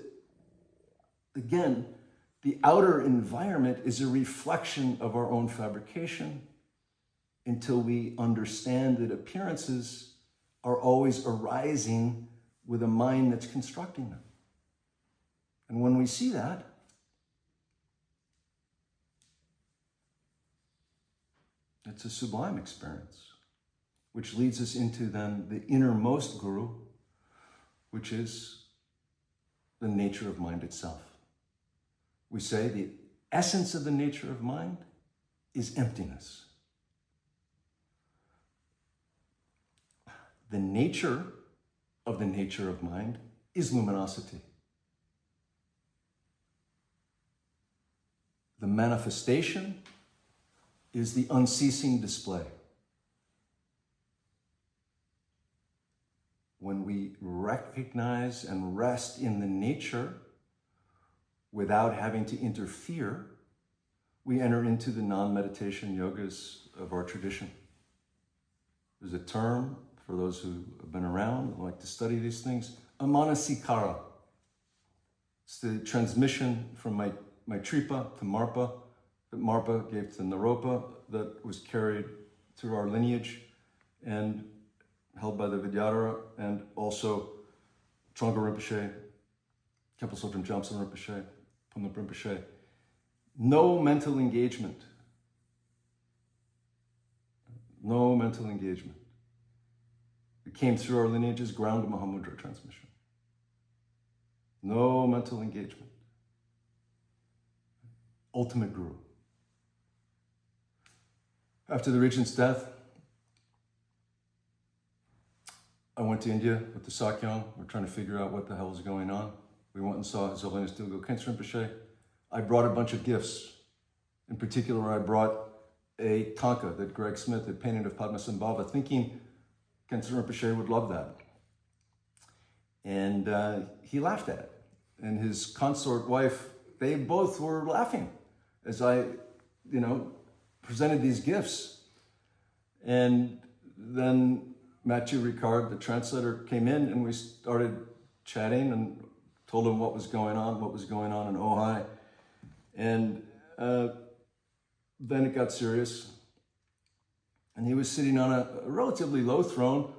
again, The outer environment is a reflection of our own fabrication until we understand that appearances are always arising with a mind that's constructing them. And when we see that, it's a sublime experience, which leads us into then the innermost guru, which is the nature of mind itself. We say the essence of the nature of mind is emptiness. The nature of mind is luminosity. The manifestation is the unceasing display. When we recognize and rest in the nature without having to interfere, we enter into the non-meditation yogas of our tradition. There's a term for those who have been around and like to study these things, amanasikara. It's the transmission from my Tripa to Marpa, that Marpa gave to Naropa, that was carried through our lineage and held by the Vidyadhara, and also Trungpa Rinpoche, Khenpo Sodron Jamson Rinpoche, Pumlap Rinpoche. No mental engagement. No mental engagement. It came through our lineages, ground Mahamudra transmission. No mental engagement. Ultimate Guru. After the Regent's death, I went to India with the Sakyong. We're trying to figure out what the hell was going on. We went and saw His Holiness Dilgo Khyentse Rinpoche. I brought a bunch of gifts. In particular, I brought a tanka that Greg Smith had painted of Padmasambhava, thinking Khyentse Rinpoche would love that. And he laughed at it. And his consort wife, they both were laughing as I, presented these gifts. And then Mathieu Ricard, the translator, came in and we started chatting and told him what was going on in Ojai. And then it got serious. And he was sitting on a relatively low throne,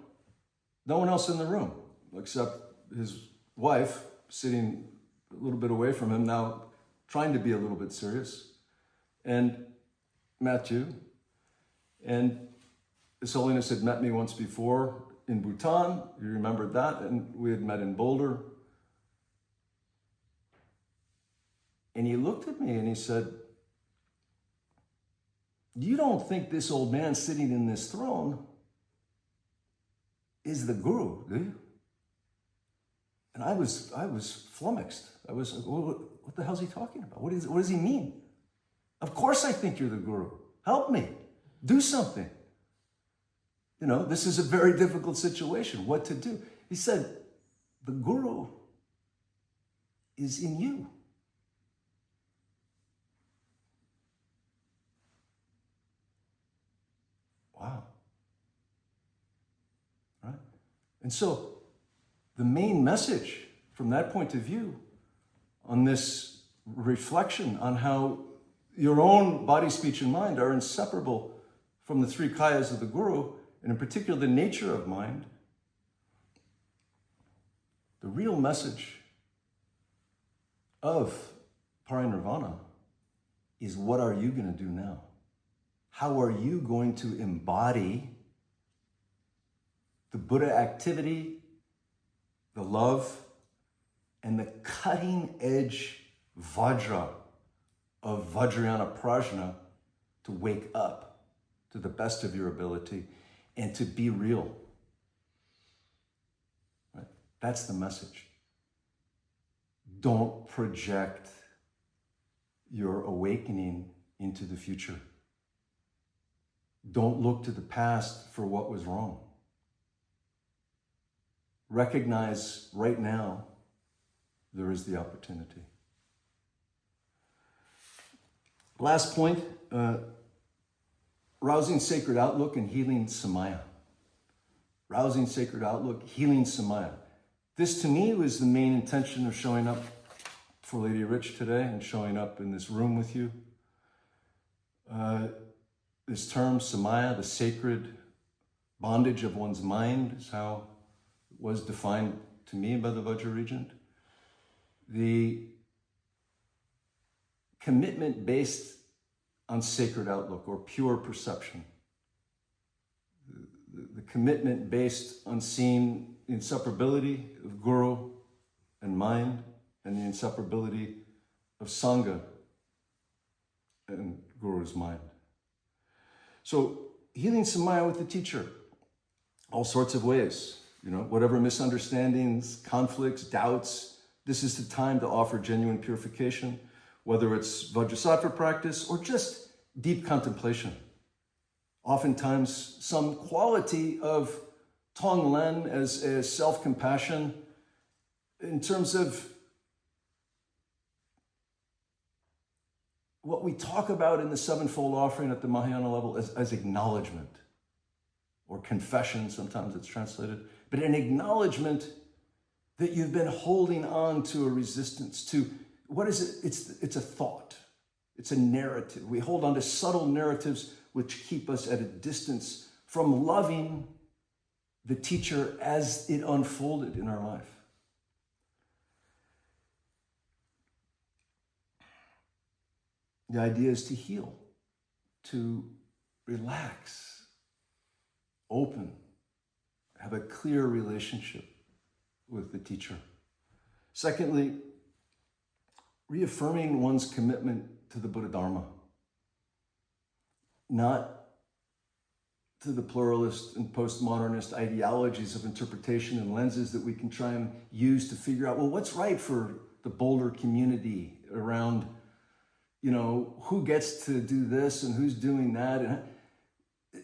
no one else in the room, except his wife sitting a little bit away from him, now trying to be a little bit serious. And Mathieu, and His Holiness had met me once before in Bhutan. You remembered that, and we had met in Boulder. And he looked at me and he said, "You don't think this old man sitting in this throne is the guru, do you?" And I was flummoxed. I was like, what the hell's he talking about? What does he mean? Of course I think you're the guru. Help me. Do something. This is a very difficult situation. What to do? He said, the guru is in you. Wow. Right? And so the main message from that point of view on this reflection on how your own body, speech, and mind are inseparable from the three kayas of the guru, and in particular the nature of mind, the real message of Parinirvana is, what are you going to do now? How are you going to embody the Buddha activity, the love, and the cutting edge Vajra of Vajrayana Prajna to wake up to the best of your ability and to be real? Right? That's the message. Don't project your awakening into the future. Don't look to the past for what was wrong. Recognize right now there is the opportunity. Last point, rousing sacred outlook and healing samaya. Rousing sacred outlook, healing samaya. This to me was the main intention of showing up for Lady Rich today and showing up in this room with you. This term, samaya, the sacred bondage of one's mind, is how it was defined to me by the Vajra Regent. The commitment based on sacred outlook or pure perception. The commitment based on seeing the inseparability of guru and mind and the inseparability of sangha and guru's mind. So healing samaya with the teacher, all sorts of ways, whatever misunderstandings, conflicts, doubts, this is the time to offer genuine purification, whether it's Vajrasattva practice or just deep contemplation. Oftentimes, some quality of Tonglen as self-compassion in terms of what we talk about in the sevenfold offering at the Mahayana level as acknowledgement or confession, sometimes it's translated, but an acknowledgement that you've been holding on to a resistance to, what is it? It's a thought. It's a narrative. We hold on to subtle narratives which keep us at a distance from loving the teacher as it unfolded in our life. The idea is to heal, to relax, open, have a clear relationship with the teacher. Secondly, reaffirming one's commitment to the Buddha Dharma, not to the pluralist and postmodernist ideologies of interpretation and lenses that we can try and use to figure out, well, what's right for the Boulder community around, who gets to do this and who's doing that. And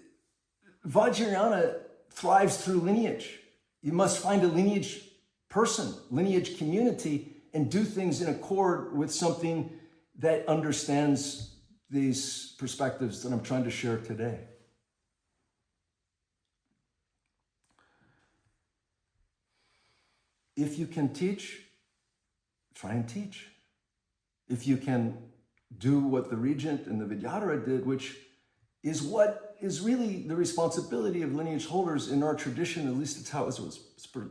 Vajrayana thrives through lineage. You must find a lineage person, lineage community, and do things in accord with something that understands these perspectives that I'm trying to share today. If you can teach, try and teach. If you can do what the Regent and the Vajra did, which is what is really the responsibility of lineage holders in our tradition, at least it's how it was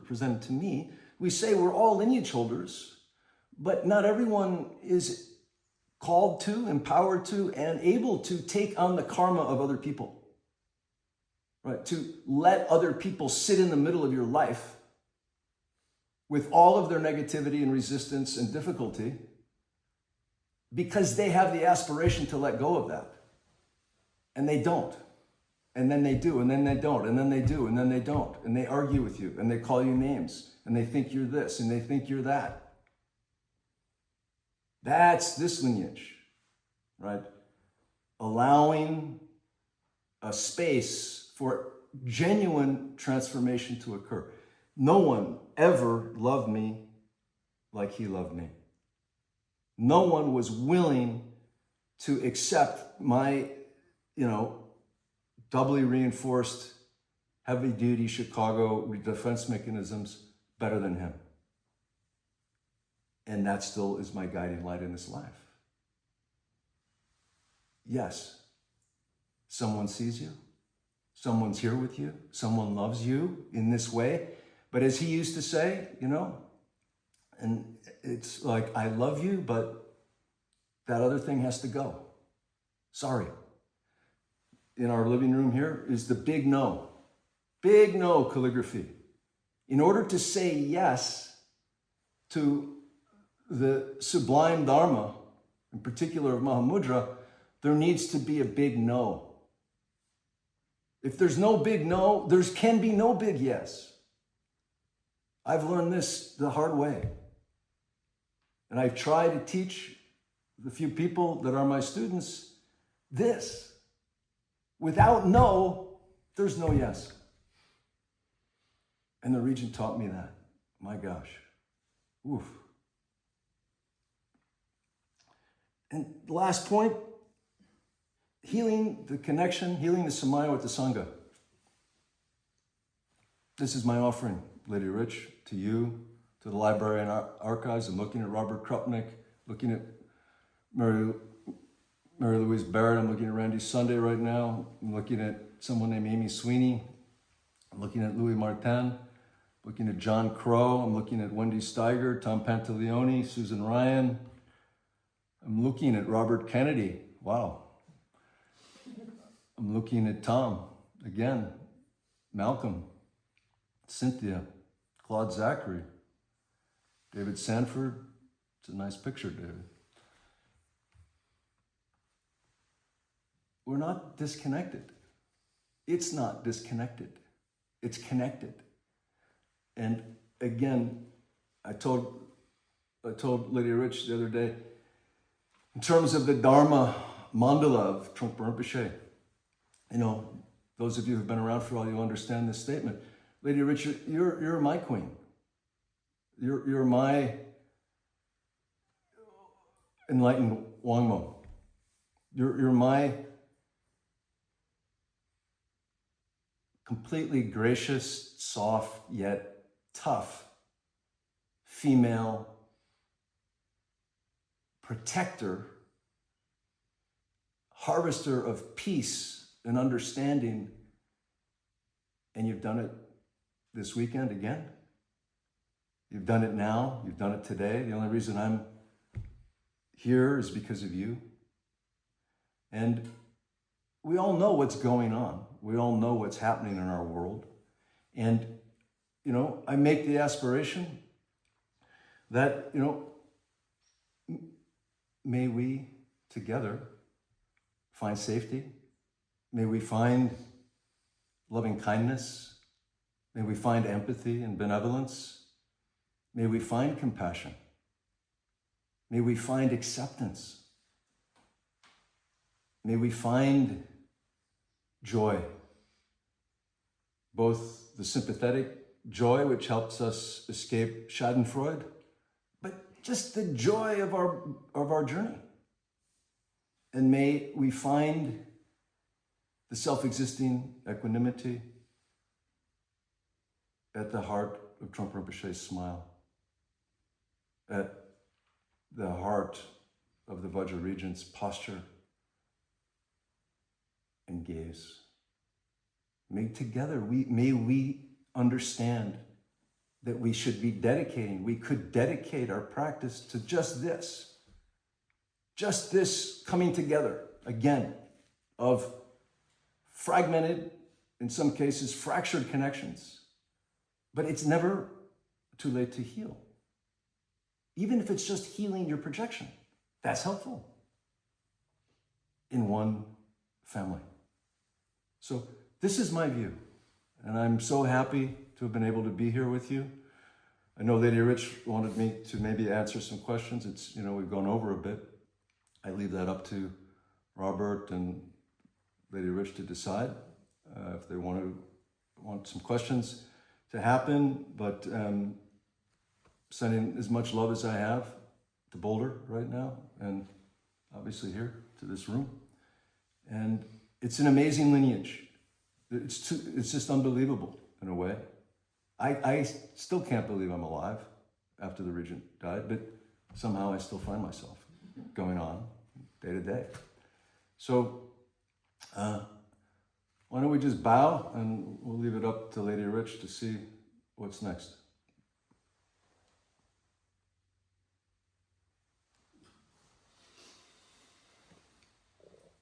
presented to me. We say we're all lineage holders, but not everyone is called to, empowered to, and able to take on the karma of other people, right? To let other people sit in the middle of your life with all of their negativity and resistance and difficulty because they have the aspiration to let go of that. And they don't. And then they do, and then they don't, and then they do, and then they don't. And they argue with you, and they call you names, and they think you're this, and they think you're that. That's this lineage, right? Allowing a space for genuine transformation to occur. No one ever loved me like he loved me. No one was willing to accept my, doubly reinforced, heavy-duty Chicago defense mechanisms better than him. And that still is my guiding light in this life. Yes, someone sees you. Someone's here with you. Someone loves you in this way. But as he used to say, and it's like, I love you, but that other thing has to go. Sorry. In our living room here is the big no calligraphy. In order to say yes to the sublime Dharma, in particular of Mahamudra, there needs to be a big no. If there's no big no, there can be no big yes. I've learned this the hard way. And I've tried to teach the few people that are my students this. Without no, there's no yes. And the Regent taught me that. My gosh. Oof. And the last point, healing the connection, healing the samaya with the sangha. This is my offering, Lady Rich, to you, to the library and archives. I'm looking at Robert Krupnick, looking at Mary Louise Barrett. I'm looking at Randy Sunday right now. I'm looking at someone named Amy Sweeney. I'm looking at Louis Martin. Looking at John Crow. I'm looking at Wendy Steiger, Tom Pantaleone, Susan Ryan. I'm looking at Robert Kennedy. Wow. I'm looking at Tom again, Malcolm, Cynthia, Claude Zachary, David Sanford. It's a nice picture, David. We're not disconnected. It's not disconnected. It's connected. And again, I told Lady Rich the other day, in terms of the Dharma mandala of Trungpa Rinpoche, you know, those of you who've been around for a while, you'll understand this statement. Lady Rich, you're my queen. You're my enlightened Wangmo. You're my completely gracious, soft, yet tough female protector, harvester of peace and understanding. And you've done it this weekend again. You've done it now. You've done it today. The only reason I'm here is because of you. And we all know what's going on. We all know what's happening in our world. And, you know, I make the aspiration that, you know, may we together find safety. May we find loving kindness. May we find empathy and benevolence. May we find compassion. May we find acceptance. May we find joy, both the sympathetic joy, which helps us escape schadenfreude, but just the joy of our journey. And may we find the self-existing equanimity at the heart of Trungpa Rinpoche's smile, at the heart of the Vajra Regent's posture and gaze. May together may we understand that we should be dedicating, we could dedicate our practice to just this coming together again of fragmented, in some cases fractured connections. But it's never too late to heal. Even if it's just healing your projection, that's helpful in one family. So this is my view, and I'm so happy to have been able to be here with you. I know Lady Rich wanted me to maybe answer some questions. It's, you know, we've gone over a bit. I leave that up to Robert and Lady Rich to decide if they want some questions to happen, but sending as much love as I have to Boulder right now, and obviously here to this room. And it's an amazing lineage. It's just unbelievable in a way. I still can't believe I'm alive after the Regent died, but somehow I still find myself going on day to day. So why don't we just bow, and we'll leave it up to Lady Rich to see what's next.